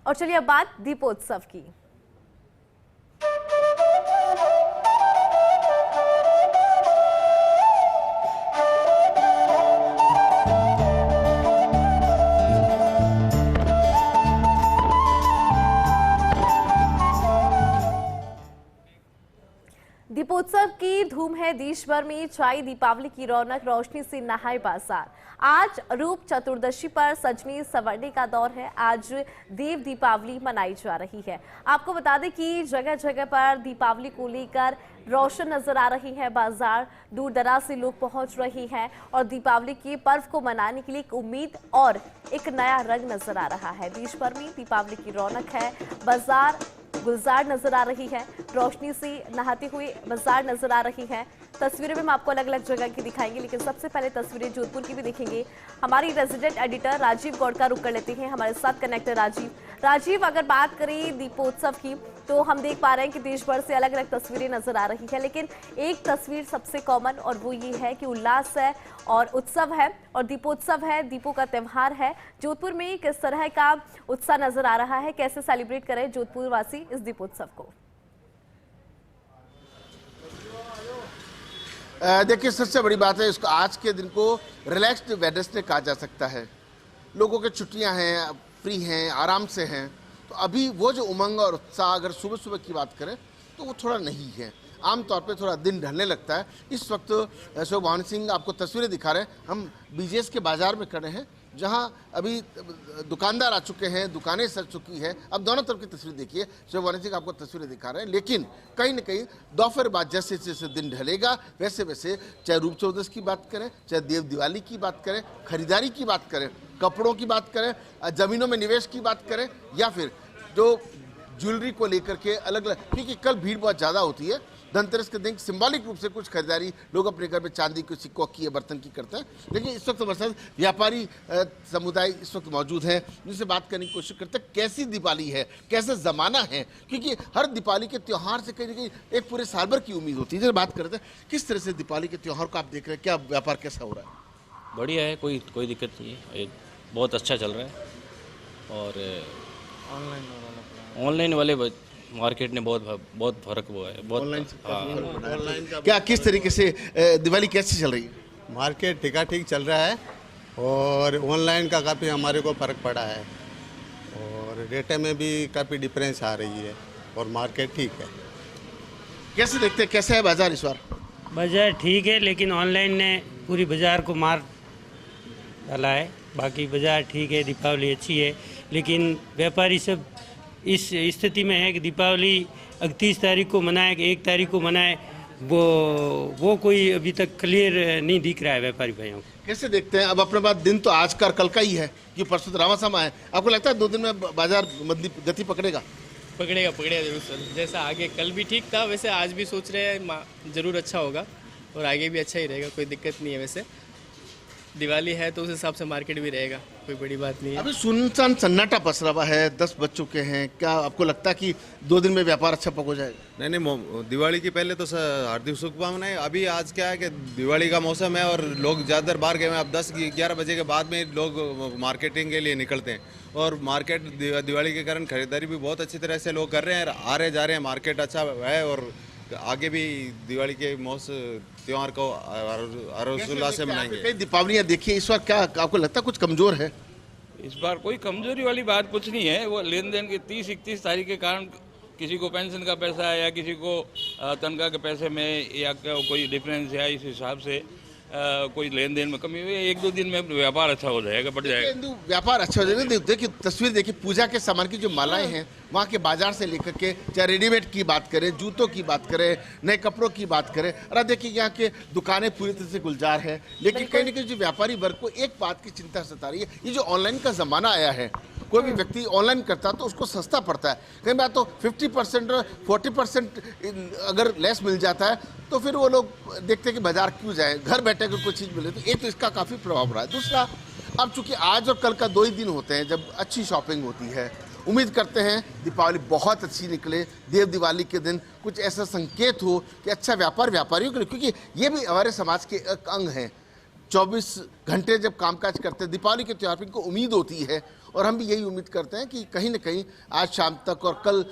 और चलिए अब बात दीपोत्सव की। दीपोत्सव की धूम है देश भर में, छाई दीपावली की रौनक, रोशनी से नहाए बाजार। आज रूप चतुर्दशी पर सजने संवरने का दौर है। आज देव दीपावली मनाई जा रही है। आपको बता दें कि जगह जगह पर दीपावली को लेकर रोशन नजर आ रही है बाजार। दूर दराज से लोग पहुंच रहे हैं और दीपावली के पर्व को मनाने के लिए एक उम्मीद और एक नया रंग नजर आ रहा है। देश भर में दीपावली की रौनक है, बाजार गुलजार नजर आ रही है, रोशनी से नहाते हुए बाजार नजर आ रही है। तस्वीरें में हम आपको अलग अलग जगह की दिखाएंगे, लेकिन सबसे पहले तस्वीरें जोधपुर की भी देखेंगे। हमारी रेजिडेंट एडिटर राजीव गौड़ का रुख कर लेते हैं, हमारे साथ कनेक्टर राजीव, अगर बात करें दीपोत्सव की तो हम देख पा रहे हैं कि देश भर से अलग अलग तस्वीरें नजर आ रही है, लेकिन एक तस्वीर सबसे कॉमन और वो ये है कि उल्लास है और उत्सव है और दीपोत्सव है, दीपों का त्योहार है। जोधपुर में किस तरह का उत्साह नजर आ रहा है, कैसे सेलिब्रेट करें जोधपुर वासी इस दीपोत्सव को? देखिए, सबसे बड़ी बात है इसको आज के दिन को रिलैक्स्ड वेडनेसडे कहा जा सकता है। लोगों के छुट्टियां हैं, फ्री हैं, आराम से हैं, तो अभी वो जो उमंग और उत्साह अगर सुबह सुबह की बात करें तो वो थोड़ा नहीं है। आमतौर पे थोड़ा दिन ढलने लगता है। इस वक्त भवानी सिंह आपको तस्वीरें दिखा रहे हैं, हम बीजेएस के बाजार में खड़े हैं जहां अभी दुकानदार आ चुके हैं, दुकानें सज चुकी है। अब दोनों तरफ की तस्वीर देखिए, भवानी सिंह आपको तस्वीरें दिखा रहे हैं, लेकिन कहीं न कहीं दोपहर बाद जैसे जैसे दिन ढलेगा वैसे वैसे चाहे रूप चौदस की बात करें, चाहे देव दिवाली की बात करें, खरीदारी की बात करें, कपड़ों की बात करें, जमीनों में निवेश की बात करें, या फिर जो ज्वेलरी को लेकर के अलग अलग, क्योंकि कल भीड़ बहुत ज़्यादा होती है। धनतेरस के दिन सिंबॉलिक रूप से कुछ खरीदारी लोग अपने घर में चांदी के सिक्कों की या बर्तन की करते हैं, लेकिन इस वक्त हमारे साथ व्यापारी समुदाय इस वक्त मौजूद हैं जिनसे बात करने की कोशिश करते हैं कैसी दिवाली है, कैसा ज़माना है, क्योंकि हर दीपावली के त्यौहार से कहीं ना कहीं एक पूरे साल भर की उम्मीद होती है। जब बात करते हैं किस तरह से दीपावली के त्यौहार को आप देख रहे हैं, क्या व्यापार कैसा हो रहा है? बढ़िया है, कोई दिक्कत नहीं है, बहुत अच्छा चल रहा है। और ऑनलाइन वाले मार्केट ने बहुत फर्क हुआ है, बहुत ऑनलाइन क्या किस तरीके से दिवाली कैसी चल रही है? मार्केट ठीक चल रहा है और ऑनलाइन का काफ़ी हमारे को फ़र्क पड़ा है और रेटे में भी काफ़ी डिफरेंस आ रही है और मार्केट ठीक है। कैसे देखते हैं, कैसा है बाजार इस बार? बाजार ठीक है, लेकिन ऑनलाइन ने पूरी बाजार को मार डाला है। बाकी बाजार ठीक है, दीपावली अच्छी है, लेकिन व्यापारी सब इस स्थिति में है कि दीपावली 31 तारीख को मनाए कि 1 तारीख को मनाए, वो कोई अभी तक क्लियर नहीं दिख रहा है व्यापारी भाइयों को। कैसे देखते हैं? अब अपने पास दिन तो आज का कल का ही है, कि परसों रामासामा है। आपको लगता है 2 दिन में बाजार गति पकड़ेगा जरूर सर। जैसा आगे कल भी ठीक था वैसे आज भी सोच रहे हैं जरूर अच्छा होगा और आगे भी अच्छा ही रहेगा, कोई दिक्कत नहीं है। वैसे दिवाली है तो उस हिसाब से मार्केट भी रहेगा, कोई बड़ी बात नहीं है। अभी सुनसान सन्नाटा पसरा हुआ है, 10 बज चुके हैं, क्या आपको लगता है कि 2 दिन में व्यापार अच्छा पक हो जाएगा? नहीं, दिवाली की पहले तो हार्दिक शुभकामनाएं। अभी आज क्या है कि दिवाली का मौसम है और लोग ज़्यादातर बाहर गए हैं। अब 10-11 बजे के बाद में लोग मार्केटिंग के लिए निकलते हैं और मार्केट दिवाली के कारण खरीदारी भी बहुत अच्छी तरह से लोग कर रहे हैं, आ रहे जा रहे हैं। मार्केट अच्छा है और आगे भी दिवाली के त्योहार को हर्षोल्लास से मनाएंगे। कई दीपावलियां देखिए, इस बार क्या आपको लगता है कुछ कमजोर है? इस बार कोई कमजोरी वाली बात कुछ नहीं है। वो लेन देन के 30-31 तारीख के कारण किसी को पेंशन का पैसा है या किसी को तनख्वाह के पैसे में या कोई डिफरेंस है, इस हिसाब से कोई लेन देन में कमी हुई है। 1-2 दिन में व्यापार अच्छा हो जाएगा, बढ़ जाएगा। व्यापार अच्छा हो जाएगा। देखिए तस्वीर देखिए, पूजा के सामान की जो मालाएं हैं वहाँ के बाजार से लेकर के, चाहे रेडीमेड की बात करें, जूतों की बात करें, नए कपड़ों की बात करें, और देखिए यहाँ के दुकानें पूरी तरह से गुलजार है। लेकिन कहीं ना कहीं जो व्यापारी वर्ग को एक बात की चिंता सता रही है, ये जो ऑनलाइन का जमाना आया है, कोई भी व्यक्ति ऑनलाइन करता है तो उसको सस्ता पड़ता है। कई बार तो 50% और 40% अगर लेस मिल जाता है तो फिर वो लोग देखते हैं कि बाजार क्यों जाए, घर बैठे अगर कोई चीज़ मिले तो एक तो इसका काफ़ी प्रभाव रहा है। दूसरा, अब चूंकि आज और कल का 2 ही दिन होते हैं जब अच्छी शॉपिंग होती है। उम्मीद करते हैं दीपावली बहुत अच्छी निकले, देव दिवाली के दिन कुछ ऐसा संकेत हो कि अच्छा व्यापार व्यापारियों के लिए, क्योंकि ये भी हमारे समाज के एक अंग हैं। 24 घंटे जब कामकाज करते हैं, दीपावली के त्यौहार पर इनको उम्मीद होती है और हम भी यही उम्मीद करते हैं कि कहीं ना कहीं आज शाम तक और कल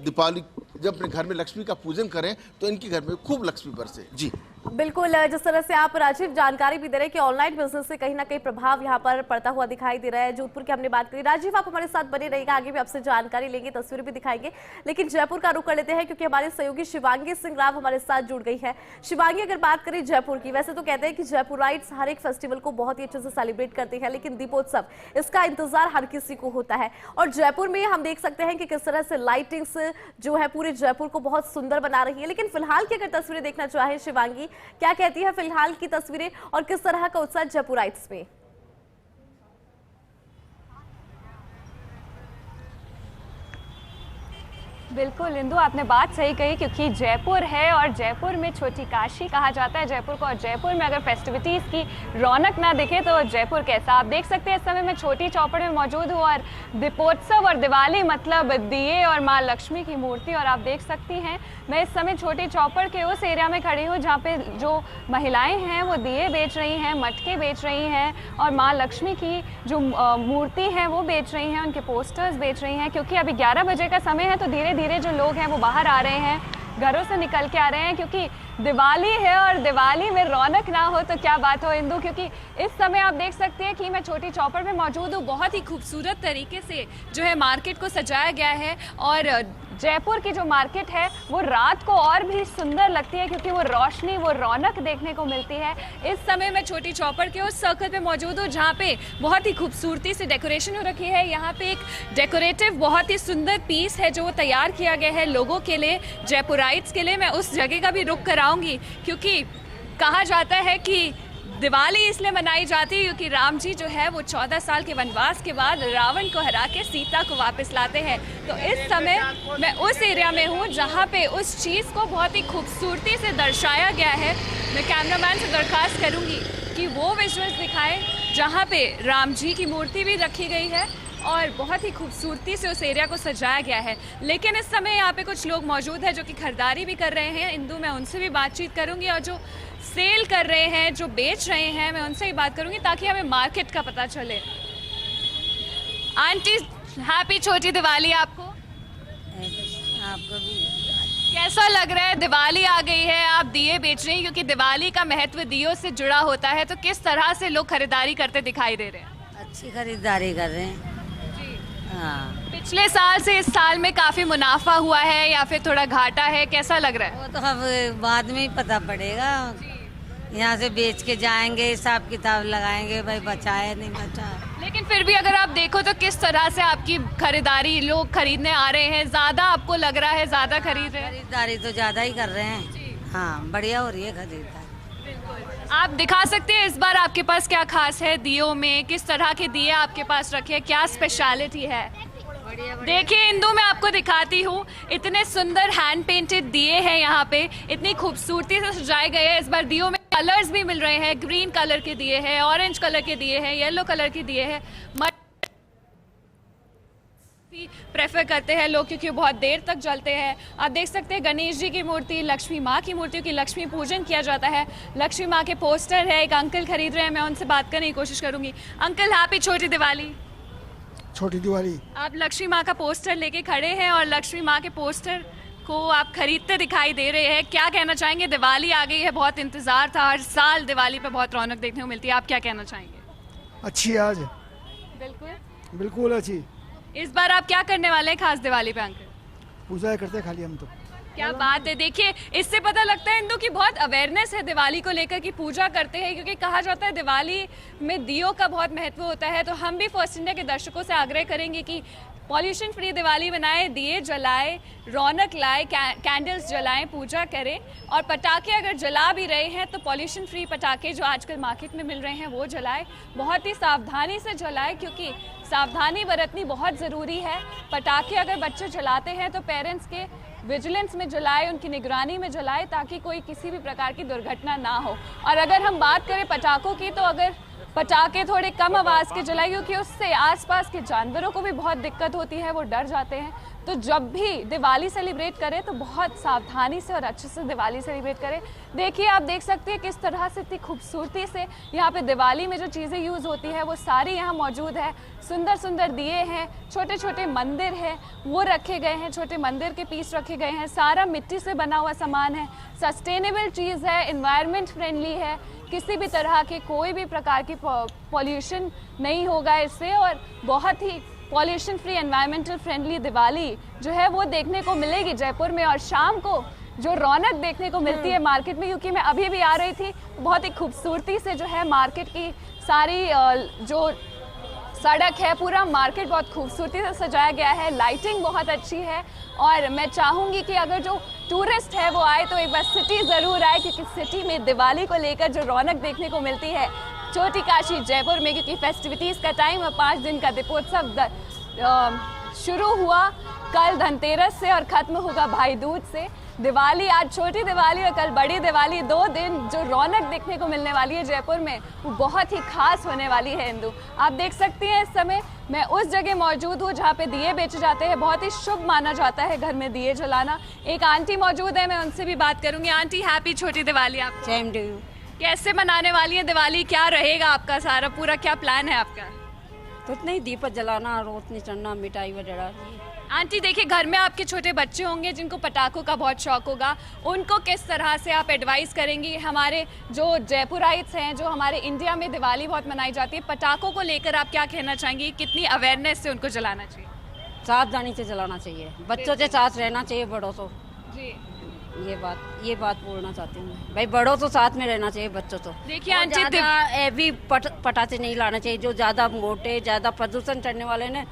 दीपावली जब अपने घर में लक्ष्मी का पूजन करें तो इनके घर में खूब लक्ष्मी बरसे। जी बिल्कुल, जिस तरह से आप राजीव जानकारी भी दे रहे हैं कि ऑनलाइन बिजनेस से कहीं ना कहीं प्रभाव यहाँ पर पड़ता हुआ दिखाई दे रहा है। जोधपुर की हमने बात करी। राजीव, आप हमारे साथ बने रहिएगा, आगे भी आपसे जानकारी लेंगे, तस्वीरें भी दिखाएंगे, लेकिन जयपुर का रुख कर लेते हैं क्योंकि हमारे सहयोगी शिवांगी सिंह राव हमारे साथ जुड़ गई है। शिवांगी, अगर बात करें जयपुर की, वैसे तो कहते हैं कि जयपुराइट्स हर एक फेस्टिवल को बहुत ही अच्छे से सेलिब्रेट करते हैं, लेकिन दीपोत्सव इसका इंतजार हर किसी को होता है और जयपुर में हम देख सकते हैं कि किस तरह से लाइटिंग्स जो है पूरे जयपुर को बहुत सुंदर बना रही है। लेकिन फिलहाल की अगर तस्वीरें देखना चाहे शिवांगी, क्या कहती है फिलहाल की तस्वीरें और किस तरह का उत्साह जयपुराइट्स में? बिल्कुल इंदु, आपने बात सही कही क्योंकि जयपुर है और जयपुर में छोटी काशी कहा जाता है जयपुर को, और जयपुर में अगर फेस्टिविटीज़ की रौनक ना दिखे तो जयपुर कैसा। आप देख सकते हैं इस समय मैं छोटी चौपड़ में मौजूद हूँ और दीपोत्सव और दिवाली मतलब दिए और माँ लक्ष्मी की मूर्ति, और आप देख सकती हैं मैं इस समय छोटी चौपड़ के उस एरिया में खड़ी हूँ जहाँ पे जो महिलाएं हैं वो दिए बेच रही हैं, मटके बेच रही हैं और माँ लक्ष्मी की जो मूर्ति है वो बेच रही हैं, उनके पोस्टर्स बेच रही हैं। क्योंकि अभी 11 बजे का समय है तो धीरे धीरे जो लोग हैं वो बाहर आ रहे हैं, घरों से निकल के आ रहे हैं क्योंकि दिवाली है और दिवाली में रौनक ना हो तो क्या बात हो इंदु। क्योंकि इस समय आप देख सकते हैं कि मैं छोटी चौपड़ में मौजूद हूँ। बहुत ही खूबसूरत तरीके से जो है मार्केट को सजाया गया है और जयपुर की जो मार्केट है वो रात को और भी सुंदर लगती है क्योंकि वो रोशनी, वो रौनक देखने को मिलती है। इस समय मैं छोटी चौपड़ के उस सर्कल पे मौजूद हूँ जहाँ पे बहुत ही खूबसूरती से डेकोरेशन हो रखी है। यहाँ पे एक डेकोरेटिव बहुत ही सुंदर पीस है जो तैयार किया गया है लोगों के लिए, जयपुराइट्स के लिए। मैं उस जगह का भी रुख कराऊंगी क्योंकि कहा जाता है कि दिवाली इसलिए मनाई जाती है क्योंकि राम जी जो है वो 14 साल के वनवास के बाद रावण को हरा के सीता को वापस लाते हैं। तो इस समय मैं उस एरिया में हूँ जहाँ पे उस चीज़ को बहुत ही खूबसूरती से दर्शाया गया है। मैं कैमरामैन से दरख्वास्त करूँगी कि वो विजुअल्स दिखाएं जहाँ पे राम जी की मूर्ति भी रखी गई है और बहुत ही खूबसूरती से उस एरिया को सजाया गया है। लेकिन इस समय यहाँ पे कुछ लोग मौजूद हैं जो कि खरीदारी भी कर रहे हैं। इंदु, मैं उनसे भी बातचीत करूँगी और जो सेल कर रहे हैं, जो बेच रहे हैं, मैं उनसे भी बात करूँगी ताकि हमें मार्केट का पता चले। आंटी, हैप्पी छोटी दिवाली आपको। आपको भी। कैसा लग रहा है? दिवाली आ गई है, आप दिए बेच रही हैं क्योंकि दिवाली का महत्व दियों से जुड़ा होता है, तो किस तरह से लोग खरीदारी करते दिखाई दे रहे हैं? अच्छी खरीदारी कर रहे हैं। हाँ। पिछले साल से इस साल में काफी मुनाफा हुआ है या फिर थोड़ा घाटा है, कैसा लग रहा है? वो तो अब बाद में ही पता पड़ेगा। यहाँ से बेच के जाएंगे, हिसाब किताब लगाएंगे, भाई बचा है नहीं बचा। लेकिन फिर भी अगर आप देखो तो किस तरह से आपकी खरीदारी, लोग खरीदने आ रहे हैं, ज्यादा आपको लग रहा है ज्यादा खरीद रहे हैं? खरीदारी तो ज्यादा ही कर रहे हैं। हाँ, बढ़िया हो रही है खरीदारी। आप दिखा सकते हैं इस बार आपके पास क्या खास है दियों में, किस तरह के दिए आपके पास रखे हैं, क्या स्पेशलिटी है? देखिए इंदु, मैं आपको दिखाती हूँ, इतने सुंदर हैंड पेंटेड दिए हैं यहाँ पे, इतनी खूबसूरती से सजाए गए हैं। इस बार दियों में कलर्स भी मिल रहे हैं, ग्रीन कलर के दिए हैं, ऑरेंज कलर के दिए हैं, येलो कलर के दिए हैं। प्रेफर करते हैं लोग क्योंकि बहुत देर तक जलते हैं। आप देख सकते हैं गणेश जी की मूर्ति, लक्ष्मी माँ की मूर्तियों की लक्ष्मी पूजन किया जाता है। लक्ष्मी माँ के पोस्टर है, एक अंकल खरीद रहे हैं, मैं उनसे बात करने की कोशिश करूंगी। अंकल, हैप्पी छोटी दिवाली। छोटी दिवाली। आप लक्ष्मी माँ का पोस्टर लेके खड़े हैं और लक्ष्मी माँ के पोस्टर को आप खरीदते दिखाई दे रहे हैं, क्या कहना चाहेंगे? दिवाली आ गई है, बहुत इंतजार था, हर साल दिवाली पे बहुत रौनक देखने को मिलती है, आप क्या कहना चाहेंगे? अच्छी आज। बिल्कुल बिल्कुल अच्छी। इस बार आप क्या करने वाले हैं खास दिवाली पे अंकल? पूजा करते खाली हम तो। क्या बात है। देखिए, इससे पता लगता है इंदु की बहुत अवेयरनेस है दिवाली को लेकर कि पूजा करते हैं, क्योंकि कहा जाता है दिवाली में दियों का बहुत महत्व होता है। तो हम भी फर्स्ट इंडिया के दर्शकों से आग्रह करेंगे कि पॉल्यूशन फ्री दिवाली बनाएं, दिए जलाएं, रौनक लाएं, कैंडल्स जलाएं, पूजा करें और पटाखे अगर जला भी रहे हैं तो पॉल्यूशन फ्री पटाखे जो आजकल मार्केट में मिल रहे हैं वो जलाएं। बहुत ही सावधानी से जलाएं क्योंकि सावधानी बरतनी बहुत ज़रूरी है। पटाखे अगर बच्चे जलाते हैं तो पेरेंट्स के विजिलेंस में जलाए, उनकी निगरानी में जलाए ताकि कोई किसी भी प्रकार की दुर्घटना ना हो। और अगर हम बात करें पटाखों की तो अगर पटाखे थोड़े कम आवाज़ के जलाए क्योंकि उससे आसपास के जानवरों को भी बहुत दिक्कत होती है, वो डर जाते हैं। तो जब भी दिवाली सेलिब्रेट करें तो बहुत सावधानी से और अच्छे से दिवाली सेलिब्रेट करें। देखिए, आप देख सकते हैं किस तरह से इतनी खूबसूरती से यहाँ पे दिवाली में जो चीज़ें यूज़ होती है वो सारी यहाँ मौजूद है। सुंदर सुंदर दिए हैं, छोटे छोटे मंदिर हैं वो रखे गए हैं, छोटे मंदिर के पीस रखे गए हैं, सारा मिट्टी से बना हुआ सामान है, सस्टेनेबल चीज़ है, एनवायरनमेंट फ्रेंडली है, किसी भी तरह के कोई भी प्रकार की पॉल्यूशन नहीं होगा इससे, और बहुत ही pollution free environmental friendly Diwali जो है वो देखने को मिलेगी जयपुर में। और शाम को जो रौनक देखने को मिलती है मार्केट में, क्योंकि मैं अभी भी आ रही थी, बहुत ही खूबसूरती से जो है मार्केट की सारी जो सड़क है, पूरा मार्केट बहुत खूबसूरती से सजाया गया है, लाइटिंग बहुत अच्छी है। और मैं चाहूँगी कि अगर जो टूरिस्ट है वो आए तो एक बार सिटी ज़रूर आए, क्योंकि सिटी में दिवाली को लेकर जो रौनक देखने को मिलती है छोटी काशी जयपुर में, क्योंकि फेस्टिविटीज़ का टाइम है, 5 दिन का दीपोत्सव शुरू हुआ कल धनतेरस से और ख़त्म होगा भाई दूज से। दिवाली, आज छोटी दिवाली और कल बड़ी दिवाली, 2 दिन जो रौनक देखने को मिलने वाली है जयपुर में वो बहुत ही खास होने वाली है। इंदु, आप देख सकती हैं इस समय मैं उस जगह मौजूद हूँ जहाँ पे दिए बेचे जाते हैं, बहुत ही शुभ माना जाता है घर में दिए जलाना। एक आंटी मौजूद है, मैं उनसे भी बात करूँगी। आंटी, हैप्पी छोटी दिवाली आप। Same to you. कैसे मनाने वाली है दिवाली, क्या रहेगा आपका सारा पूरा, क्या प्लान है आपका? तो इतना ही दीपक जलाना, रोशनी चढ़ना, मिठाई वगैरह। आंटी देखिए, घर में आपके छोटे बच्चे होंगे जिनको पटाखों का बहुत शौक होगा, उनको किस तरह से आप एडवाइस करेंगी? हमारे जो जयपुराइट्स हैं, जो हमारे इंडिया में दिवाली बहुत मनाई जाती है, पटाखों को लेकर आप क्या कहना चाहेंगी? कितनी अवेयरनेस से उनको जलाना चाहिए? सावधानी से जलाना चाहिए, बच्चों के साथ रहना चाहिए, बड़ों को। जी, ये बात बोलना चाहती हूँ भाई, बड़ों तो साथ में रहना चाहिए, बच्चों तो। देखिए आंटी, हैवी पटाखे नहीं लाना चाहिए, जो ज़्यादा मोटे, ज़्यादा प्रदूषण करने वाले ने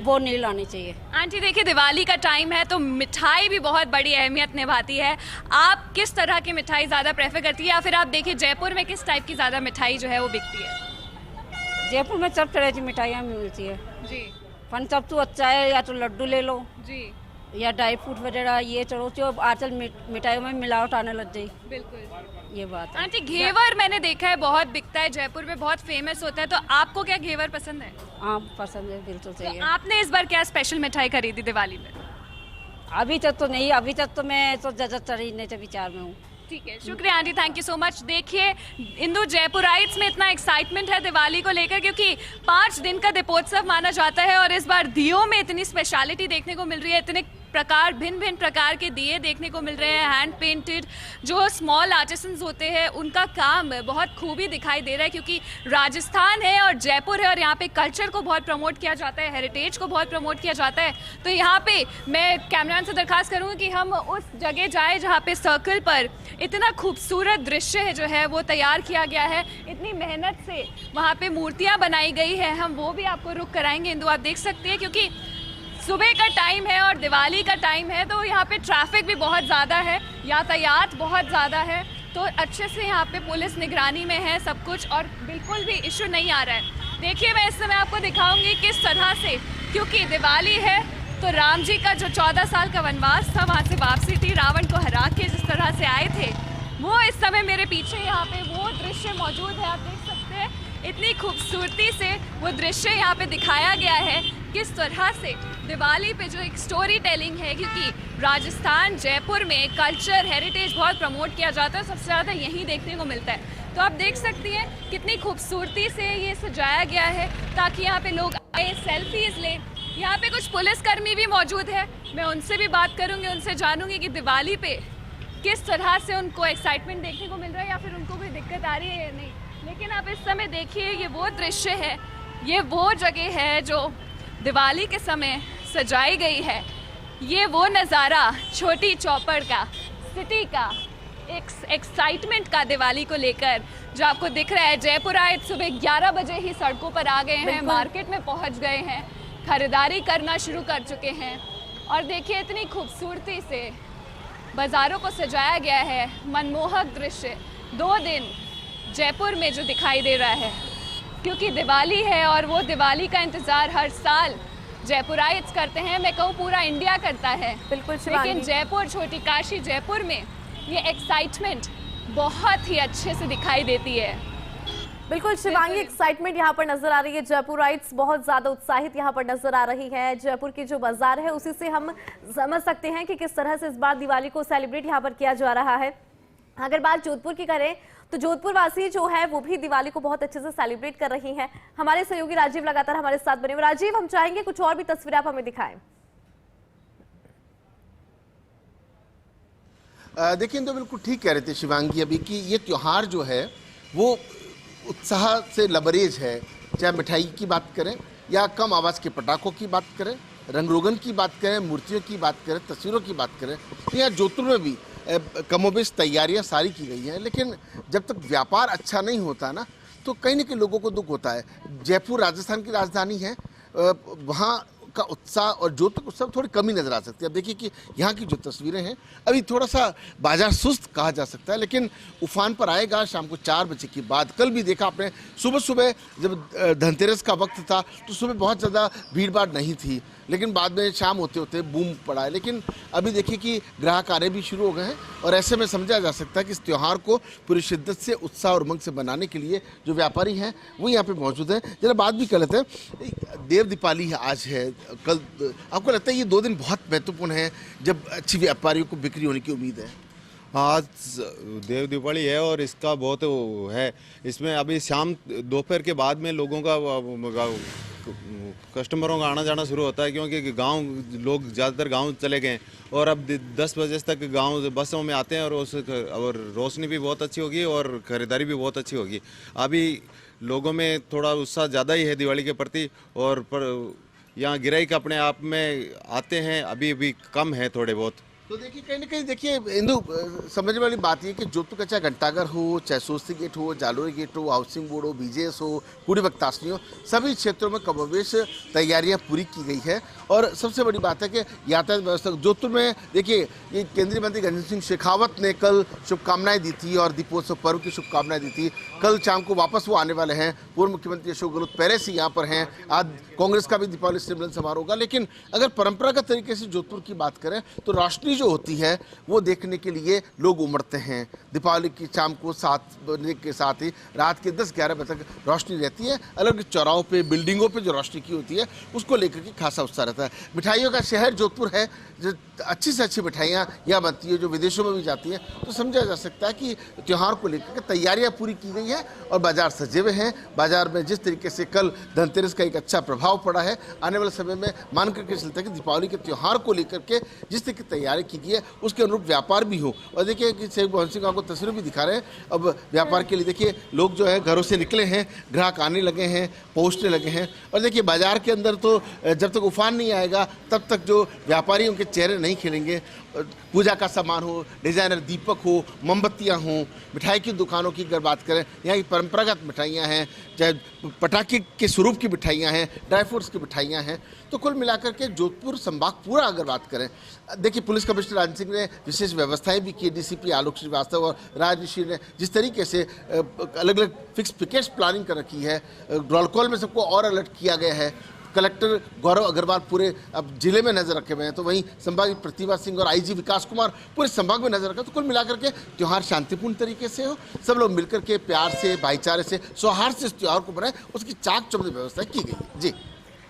वो नहीं लाने चाहिए। आंटी देखिए, दिवाली का टाइम है तो मिठाई भी बहुत बड़ी अहमियत निभाती है। आप किस तरह की मिठाई ज़्यादा प्रेफर करती है, या फिर आप देखिए जयपुर में किस टाइप की ज़्यादा मिठाई जो है वो बिकती है? जयपुर में सब तरह की मिठाइयाँ मिलती है जी। फन सब तो अच्छा है, या तो लड्डू ले लो जी, या ड्राई फ्रूट वगैरह, ये चलो जो आजकल मिठाइयों में मिलावट आने लग गई। बिल्कुल, ये बात है। आंटी घेवर मैंने देखा है बहुत बिकता है जयपुर में, बहुत फेमस होता है, तो आपको क्या घेवर पसंद है? हाँ पसंद है, बिल्कुल सही है। तो आपने इस बार क्या स्पेशल मिठाई खरीदी दिवाली में? अभी तक तो नहीं, अभी तक तो मैं तो ज़्यादा खरीदने के विचार में हूँ। ठीक है, शुक्रिया aunty, thank you so much. देखिए, इंदु, जयपुराइट्स में इतना एक्साइटमेंट है दिवाली को लेकर, क्योंकि 5 दिन का दीपोत्सव माना जाता है और इस बार दियों में इतनी स्पेशलिटी देखने को मिल रही है, इतने प्रकार, भिन्न भिन्न प्रकार के दिए देखने को मिल रहे हैं, हैंड पेंटेड, जो स्मॉल आर्टिसंस होते हैं उनका काम बहुत खूबी दिखाई दे रहा है, क्योंकि राजस्थान है और जयपुर है और यहाँ पे कल्चर को बहुत प्रमोट किया जाता है, हेरिटेज को बहुत प्रमोट किया जाता है। तो यहाँ पे मैं कैमरामैन से दरख्वास्त करूँगी कि हम उस जगह जाए जहाँ पे सर्कल पर इतना खूबसूरत दृश्य है जो है वो तैयार किया गया है, इतनी मेहनत से वहाँ पे मूर्तियाँ बनाई गई है, हम वो भी आपको रुक कराएंगे। इंदु, आप देख सकती है, क्योंकि सुबह का टाइम है और दिवाली का टाइम है, तो यहाँ पे ट्रैफिक भी बहुत ज़्यादा है, यातायात बहुत ज़्यादा है, तो अच्छे से यहाँ पे पुलिस निगरानी में है सब कुछ और बिल्कुल भी इशू नहीं आ रहा है। देखिए, मैं इस समय आपको दिखाऊंगी किस तरह से, क्योंकि दिवाली है तो राम जी का जो 14 साल का वनवास था, वहाँ से वापसी थी, रावण को हरा के जिस तरह से आए थे, वो इस समय मेरे पीछे यहाँ पे वो दृश्य मौजूद है। आप देख सकते हैं इतनी खूबसूरती से वो दृश्य यहाँ पे दिखाया गया है, किस तरह से दिवाली पे जो एक स्टोरी टेलिंग है, क्योंकि राजस्थान, जयपुर में कल्चर, हेरिटेज बहुत प्रमोट किया जाता है, सबसे ज़्यादा यहीं देखने को मिलता है। तो आप देख सकती हैं कितनी खूबसूरती से ये सजाया गया है ताकि यहाँ पे लोग आए, सेल्फीज लें। यहाँ पे कुछ पुलिसकर्मी भी मौजूद है, मैं उनसे भी बात करूँगी, उनसे जानूँगी कि दिवाली पे किस तरह से उनको एक्साइटमेंट देखने को मिल रहा है या फिर उनको कोई दिक्कत आ रही है या नहीं। लेकिन आप इस समय देखिए, ये वो दृश्य है, ये वो जगह है जो दिवाली के समय सजाई गई है, ये वो नज़ारा छोटी चौपड़ का, सिटी का, एक्साइटमेंट का दिवाली को लेकर जो आपको दिख रहा है। जयपुराइट सुबह 11 बजे ही सड़कों पर आ गए हैं, मार्केट में पहुंच गए हैं, खरीदारी करना शुरू कर चुके हैं और देखिए इतनी खूबसूरती से बाज़ारों को सजाया गया है, मनमोहक दृश्य 2 दिन जयपुर में जो दिखाई दे रहा है, क्योंकि दिवाली है और वो दिवाली का इंतज़ार हर साल जयपुराइट्स करते हैं, मैं कहूँ पूरा इंडिया करता है। बिल्कुल, लेकिन जयपुर, छोटी काशी जयपुर में ये एक्साइटमेंट बहुत ही अच्छे से दिखाई देती है। बिल्कुल शिवांगी, एक्साइटमेंट यहाँ पर नजर आ रही है। जयपुराइट्स बहुत ज्यादा उत्साहित यहाँ पर नजर आ रही है। जयपुर की जो बाजार है उसी से हम समझ सकते हैं कि किस तरह से इस बार दिवाली को सेलिब्रेट यहाँ पर किया जा रहा है। अगर बात जोधपुर की करें तो जोधपुर वासी जो है वो भी दिवाली को बहुत अच्छे से सेलिब्रेट कर रही हैं। हमारे सहयोगी राजीव लगातार हमारे साथ बने हुए। राजीव, हम चाहेंगे कुछ और भी तस्वीरें आप हमें दिखाएं। देखिए तो बिल्कुल ठीक कह रहे थे शिवांगी अभी कि ये त्यौहार जो है वो उत्साह से लबरेज है। चाहे मिठाई की बात करें या कम आवाज़ के पटाखों की बात करें, रंग रोगन की बात करें, मूर्तियों की बात करें, तस्वीरों की बात करें, तो यहाँ जोधपुर में भी कमोबेश तैयारियां सारी की गई हैं। लेकिन जब तक व्यापार अच्छा नहीं होता ना तो कहीं ना कहीं लोगों को दुख होता है। जयपुर राजस्थान की राजधानी है, वहाँ का उत्साह और जोधपुर उत्सव थोड़ी कमी नजर आ सकती है। अब देखिए कि यहाँ की जो तस्वीरें हैं अभी थोड़ा सा बाजार सुस्त कहा जा सकता है, लेकिन उफान पर आएगा शाम को 4 बजे के बाद। कल भी देखा आपने सुबह सुबह जब धनतेरस का वक्त था तो सुबह बहुत ज़्यादा भीड़ भाड़ नहीं थी, लेकिन बाद में शाम होते होते बूम पड़ा है। लेकिन अभी देखिए कि ग्राहक आने भी शुरू हो गए हैं और ऐसे में समझा जा सकता है कि इस त्यौहार को पूरी शिद्दत से उत्साह और उमंग से बनाने के लिए जो व्यापारी हैं वो यहाँ पे मौजूद हैं। जरा बात भी कर लेते हैं। देव दीपावली आज है, कल आपको लगता है ये 2 दिन बहुत महत्वपूर्ण है जब अच्छी व्यापारियों को बिक्री होने की उम्मीद है? आज देव दीपावली है और इसका बहुत वो है। इसमें अभी शाम दोपहर के बाद में लोगों का कस्टमरों का आना जाना शुरू होता है, क्योंकि गांव लोग ज़्यादातर गांव चले गए और अब 10 बजे तक गांव बसों में आते हैं और रोशनी भी बहुत अच्छी होगी और ख़रीदारी भी बहुत अच्छी होगी। अभी लोगों में थोड़ा उत्साह ज़्यादा ही है दिवाली के प्रति, और यहाँ गिराई का अपने आप में आते हैं अभी भी कम है थोड़े बहुत। तो देखिए कहीं ना कहीं देखिए इंदु समझने वाली बात ये कि जोधपुर का चाहे घंटाघर हो, चाहे सोस्ती गेट हो, जालोरी गेट हो, हाउसिंग बोर्ड हो, बीजेएस हो, पूरी बख्तासनी हो, सभी क्षेत्रों में कमोबेश तैयारियां पूरी की गई है। और सबसे बड़ी बात है कि यातायात व्यवस्था जोधपुर में देखिए ये केंद्रीय मंत्री गजेंद्र सिंह शेखावत ने कल शुभकामनाएं दी थी और दीपोत्सव पर्व की शुभकामनाएं दी थी। कल शाम को वापस वो आने वाले हैं। पूर्व मुख्यमंत्री अशोक गहलोत पहले से यहाँ पर हैं। आज कांग्रेस का भी दीपावली स्मरण समारोह होगा। लेकिन अगर परंपरागत तरीके से जोधपुर की बात करें तो रोशनी जो होती है वो देखने के लिए लोग उमड़ते हैं। दीपावली की शाम को 7 बजे के साथ ही रात के 10-11 बजे तक रोशनी रहती है। अलग चौराहों पे, बिल्डिंगों पे जो रोशनी की होती है उसको लेकर के खासा उत्साह रहता है। मिठाइयों का शहर जोधपुर है, जो अच्छी से अच्छी मिठाइयाँ यहाँ बनती है जो विदेशों में भी जाती हैं। तो समझा जा सकता है कि त्यौहार को लेकर के तैयारियाँ पूरी की गई हैं और बाजार सजे हुए हैं। बाजार में जिस तरीके से कल धनतेरस का एक अच्छा प्रभाव पड़ा है, आने वाले समय में मान करके चलता है कि दीपावली के त्यौहार को लेकर के जिस तरह की तैयारी की गई है उसके अनुरूप व्यापार भी हो। और देखिए कि शेख मोहन सिंह आपको तस्वीरें भी दिखा रहे हैं। अब व्यापार के लिए देखिए लोग जो है घरों से निकले हैं, ग्राहक आने लगे हैं, पहुँचने लगे हैं। और देखिए बाजार के अंदर तो जब तक उफान नहीं आएगा तब तक जो व्यापारी उनके चेहरे नहीं खिलेंगे। पूजा का सामान हो, डिज़ाइनर दीपक हो, मोमबत्तियाँ हों, मिठाई की दुकानों की अगर बात करें, यहाँ की परंपरागत मिठाइयाँ हैं, चाहे पटाखे के स्वरूप की मिठाइयाँ हैं, ड्राई फ्रूट्स की मिठाइयाँ हैं। तो कुल मिलाकर के जोधपुर संभाग पूरा अगर बात करें, देखिए पुलिस कमिश्नर राजन सिंह ने विशेष व्यवस्थाएं भी की। डीसीपी आलोक श्रीवास्तव और राज ऋषि ने जिस तरीके से अलग अलग फिक्स पिकेट्स प्लानिंग कर रखी है, रोल कॉल में सबको और अलर्ट किया गया है। कलेक्टर गौरव अग्रवाल पूरे अब जिले में नजर रखे हुए हैं, तो वहीं संभाग प्रतिभा सिंह और आईजी विकास कुमार पूरे संभाग में नजर रखा। तो कुल मिलाकर के त्यौहार शांतिपूर्ण तरीके से हो, सब लोग मिलकर के प्यार से, भाईचारे से, सौहार्द से इस त्यौहार को बनाए, उसकी चाक चौबंद व्यवस्था की गई। जी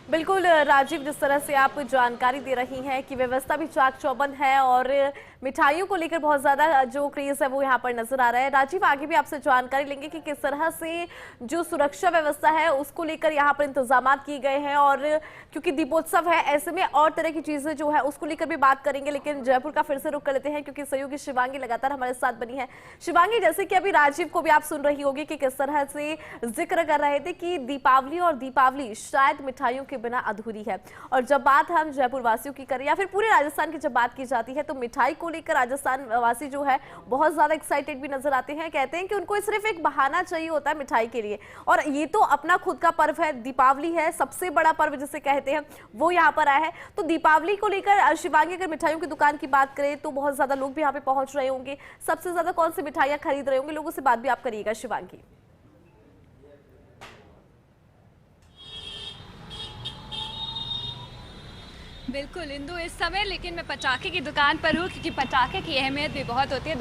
बिल्कुल राजीव, जिस तरह से आप जानकारी दे रही हैं कि व्यवस्था भी चाक चौबंद है और मिठाइयों को लेकर बहुत ज्यादा जो क्रेज है वो यहाँ पर नजर आ रहा है। राजीव, आगे भी आपसे जानकारी लेंगे कि किस तरह से जो सुरक्षा व्यवस्था है उसको लेकर यहाँ पर इंतजाम किए गए हैं, और क्योंकि दीपोत्सव है ऐसे में और तरह की चीजें जो है उसको लेकर भी बात करेंगे। लेकिन जयपुर का फिर से रुख कर लेते हैं क्योंकि सहयोगी शिवांगी लगातार हमारे साथ बनी है। शिवांगी, जैसे कि अभी राजीव को भी आप सुन रही होगी कि किस तरह से जिक्र कर रहे थे कि दीपावली और दीपावली शायद मिठाइयों के बिना अधूरी है। और जब बात हम जयपुर वासियों की करें या फिर पूरे राजस्थान की जब बात की जाती है तो मिठाई को लेकर राजस्थान वासी जो है बहुत ज्यादा एक्साइटेड भी नजर आते हैं। कहते हैं कि उनको सिर्फ एक बहाना चाहिए होता है मिठाई के लिए, और ये तो अपना खुद का पर्व है, दीपावली है, सबसे बड़ा पर्व जिसे कहते हैं वो यहाँ पर आया है। तो दीपावली को लेकर शिवांगी अगर मिठाइयों की दुकान की बात करें तो बहुत ज्यादा लोग भी यहाँ पे पहुंच रहे होंगे। सबसे ज्यादा कौन सी मिठाइयां खरीद रहे होंगे, लोगों से बात भी आप करिएगा शिवांगी। बिल्कुल इंदु, इस समय लेकिन मैं पटाखे की दुकान पर हूँ क्योंकि पटाखे की अहमियत भी बहुत होती है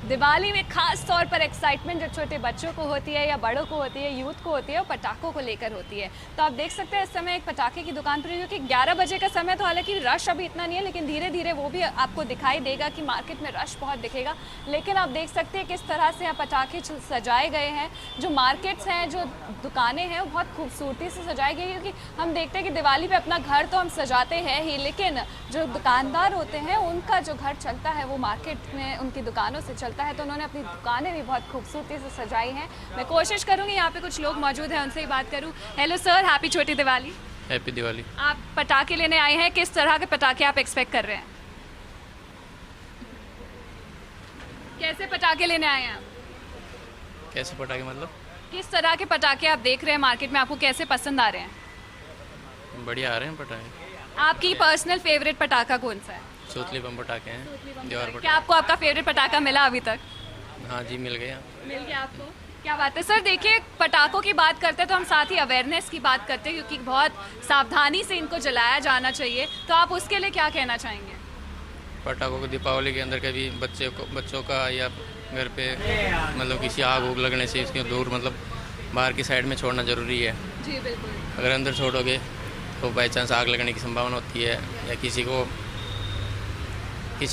दिवाली में खास तौर पर एक्साइटमेंट जो छोटे बच्चों को होती है या बड़ों को होती है, यूथ को होती है, वो पटाखों को लेकर होती है। तो आप देख सकते हैं इस समय एक पटाखे की दुकान पर जो कि 11 बजे का समय, तो हालांकि रश अभी इतना नहीं है लेकिन धीरे धीरे वो भी आपको दिखाई देगा कि मार्केट में रश बहुत दिखेगा। लेकिन आप देख सकते हैं किस तरह से यहाँ पटाखे सजाए गए हैं। जो मार्केट्स हैं, जो दुकानें हैं, वो बहुत खूबसूरती से सजाई गई है क्योंकि हम देखते हैं कि दिवाली पे अपना घर तो हम सजाते हैं ही, लेकिन जो दुकानदार होते हैं उनका जो घर चलता है वो मार्केट में उनकी दुकानों से चलता है। तो उन्होंने अपनी दुकानें भी बहुत खूबसूरती से सजाई हैं। मैं कोशिश करूंगी, यहाँ पे कुछ लोग मौजूद हैं, उनसे ही बात करूं। हेलो सर, हैप्पी छोटी दिवाली। हैप्पी दिवाली। आप पटाखे लेने आए हैं, किस तरह के पटाखे आप एक्सपेक्ट कर रहे हैं? कैसे पटाखे लेने आए हैं आप? कैसे पटाखे मतलब? किस तरह के पटाखे आप देख रहे हैं मार्केट में, आपको कैसे पसंद आ रहे हैं? बढ़िया आ रहे हैं पटाखे। आपकी पर्सनल फेवरेट पटाखा कौन सा है? चौथली बम पटाखे हैं, दीवार क्या आपको आपका फेवरेट पटाखा मिला अभी तक? हाँ जी, मिल गया आपको। क्या बात है सर। देखिए, पटाखों की बात करते हैं तो हम साथ ही अवेयरनेस की बात करते हैं क्योंकि बहुत सावधानी से इनको जलाया जाना चाहिए। तो आप उसके लिए क्या कहना चाहेंगे? पटाखों को दीपावली के अंदर कभी बच्चों का या घर पे मतलब किसी आग उग लगने से इसके दूर, मतलब बाहर की साइड में छोड़ना ज़रूरी है। जी बिल्कुल। अगर अंदर छोड़ोगे तो बाई चांस आग लगने की संभावना होती है या किसी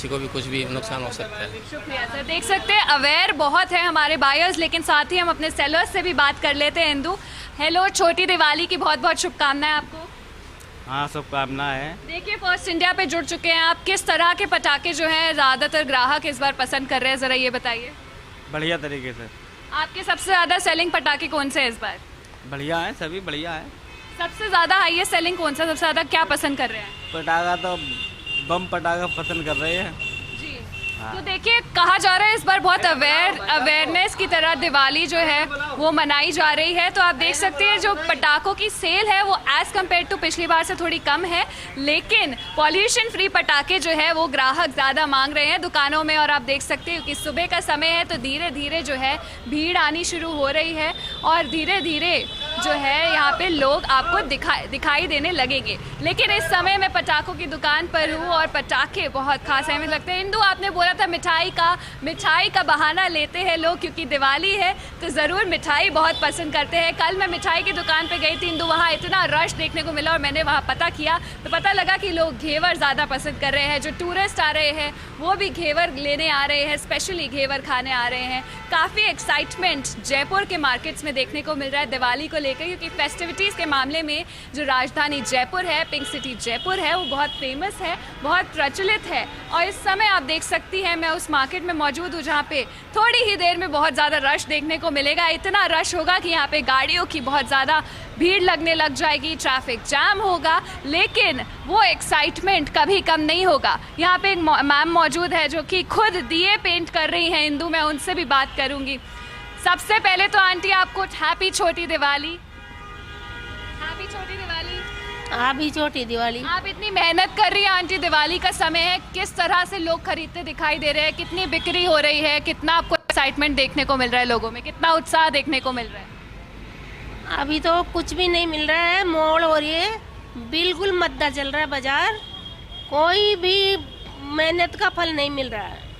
को भी कुछ भी नुकसान हो सकता है। शुक्रिया सर। देख सकते हैं अवेयर बहुत है हमारे बायर्स, लेकिन साथ ही हम अपने सेलर्स से भी बात कर लेते हैं। इंदु, हेलो, छोटी दिवाली की बहुत बहुत शुभकामनाएं आपको। हाँ, शुभकामना है। देखिए, फर्स्ट इंडिया पे जुड़ चुके हैं आप, किस तरह के पटाखे जो हैं ज़्यादातर ग्राहक इस बार पसंद कर रहे हैं, ज़रा ये बताइए। बढ़िया तरीके से। आपके सबसे ज़्यादा सेलिंग पटाखे कौन से हैं इस बार? बढ़िया है, सभी बढ़िया है। सबसे ज़्यादा हाईएस्ट सेलिंग कौन सा, सबसे ज़्यादा क्या पसंद कर रहे हैं? पटाखा तो बम पटाखा पसंद कर रहे हैं। जी। तो देखिए, कहा जा रहा है इस बार बहुत अवेयरनेस की तरह दिवाली जो है वो मनाई जा रही है। तो आप देख सकते हैं जो पटाखों की सेल है वो एज़ कम्पेयर टू पिछली बार से थोड़ी कम है, लेकिन पॉल्यूशन फ्री पटाखे जो है वो ग्राहक ज़्यादा मांग रहे हैं दुकानों में। और आप देख सकते हैं कि सुबह का समय है तो धीरे धीरे जो है भीड़ आनी शुरू हो रही है और धीरे धीरे जो है यहाँ पे लोग आपको दिखाई देने लगेंगे। लेकिन इस समय मैं पटाखों की दुकान पर हूँ और पटाखे बहुत खास अहमियत लगते हैं। इंदु, आपने बोला था मिठाई का बहाना लेते हैं लोग क्योंकि दिवाली है तो ज़रूर मिठाई बहुत पसंद करते हैं। कल मैं मिठाई की दुकान पे गई थी इंदु, वहाँ इतना रश देखने को मिला और मैंने वहाँ पता किया तो पता लगा कि लोग घेवर ज़्यादा पसंद कर रहे हैं। जो टूरिस्ट आ रहे हैं वो भी घेवर लेने आ रहे हैं, स्पेशली घेवर खाने आ रहे हैं। काफ़ी एक्साइटमेंट जयपुर के मार्केट्स में देखने को मिल रहा है दिवाली को लेकर क्योंकि फेस्टिविटीज़ के मामले में जो राजधानी जयपुर है, पिंक सिटी जयपुर है, वो बहुत फेमस है, बहुत प्रचलित है। और इस समय आप देख सकती हैं मैं उस मार्केट में मौजूद हूँ जहाँ पे थोड़ी ही देर में बहुत ज़्यादा रश देखने को मिलेगा। इतना रश होगा कि यहाँ पे गाड़ियों की बहुत ज़्यादा भीड़ लगने लग जाएगी, ट्रैफिक जाम होगा, लेकिन वो एक्साइटमेंट कभी कम नहीं होगा। यहाँ पे एक मैम मौजूद है जो कि खुद दिए पेंट कर रही हैं इंदु, मैं उनसे भी बात करूँगी। सबसे पहले तो आंटी आपको हैप्पी छोटी दिवाली। हैप्पी छोटी दिवाली। आप भी छोटी दिवाली। आप इतनी मेहनत कर रही हैं आंटी, दिवाली का समय है, किस तरह से लोग खरीदते दिखाई दे रहे हैं, कितनी बिक्री हो रही है, कितना आपको एक्साइटमेंट देखने को मिल रहा है, लोगों में कितना उत्साह देखने को मिल रहा है? अभी तो कुछ भी नहीं मिल रहा है, मोड़ हो रही है, बिल्कुल मद्दा चल रहा है बाजार, कोई भी मेहनत का फल नहीं मिल रहा है।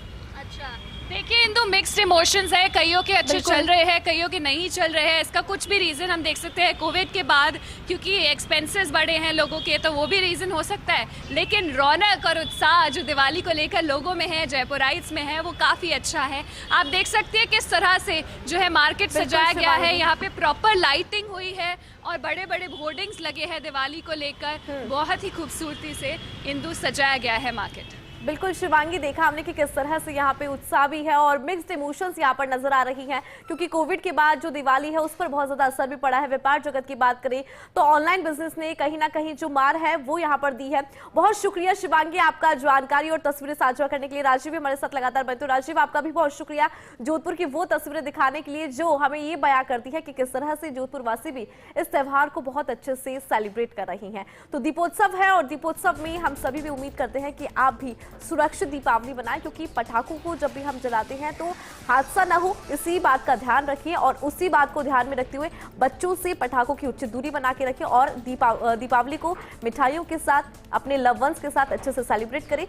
देखिए इंदु, मिक्स्ड इमोशंस है, कईयों के अच्छे चल रहे हैं, कईयों के नहीं चल रहे हैं। इसका कुछ भी रीज़न हम देख सकते हैं कोविड के बाद, क्योंकि एक्सपेंसेस बढ़े हैं लोगों के, तो वो भी रीज़न हो सकता है। लेकिन रौनक और उत्साह जो दिवाली को लेकर लोगों में है, जयपुराइट्स में है, वो काफ़ी अच्छा है। आप देख सकते हैं किस तरह से जो है मार्केट सजाया गया है, यहाँ पे प्रॉपर लाइटिंग हुई है और बड़े बड़े होर्डिंग्स लगे हैं दिवाली को लेकर। बहुत ही खूबसूरती से इंदु सजाया गया है मार्केट। बिल्कुल शिवांगी, देखा हमने कि किस तरह से यहाँ पे उत्साह भी है और मिक्स्ड इमोशंस यहाँ पर नजर आ रही हैं क्योंकि कोविड के बाद जो दिवाली है उस पर बहुत ज्यादा असर भी पड़ा है। व्यापार जगत की बात करें तो ऑनलाइन बिजनेस ने कहीं ना कहीं जो मार है वो यहाँ पर दी है। बहुत शुक्रिया शिवांगी आपका जानकारी और तस्वीरें साझा करने के लिए। राजीव हमारे साथ लगातार बने, तो राजीव आपका भी बहुत शुक्रिया जोधपुर की वो तस्वीरें दिखाने के लिए जो हमें ये बयां करती है कि किस तरह से जोधपुर वासी भी इस त्योहार को बहुत अच्छे से सेलिब्रेट कर रही हैं। तो दीपोत्सव है और दीपोत्सव में हम सभी भी उम्मीद करते हैं कि आप भी सुरक्षित दीपावली मनाएं, क्योंकि पटाखों को जब भी हम जलाते हैं तो हादसा ना हो, इसी बात का ध्यान रखिए और उसी बात को ध्यान में रखते हुए बच्चों से पटाखों की उचित दूरी बना के रखें और दीपावली को मिठाइयों के साथ, अपने लव वंस के साथ अच्छे से सेलिब्रेट करें।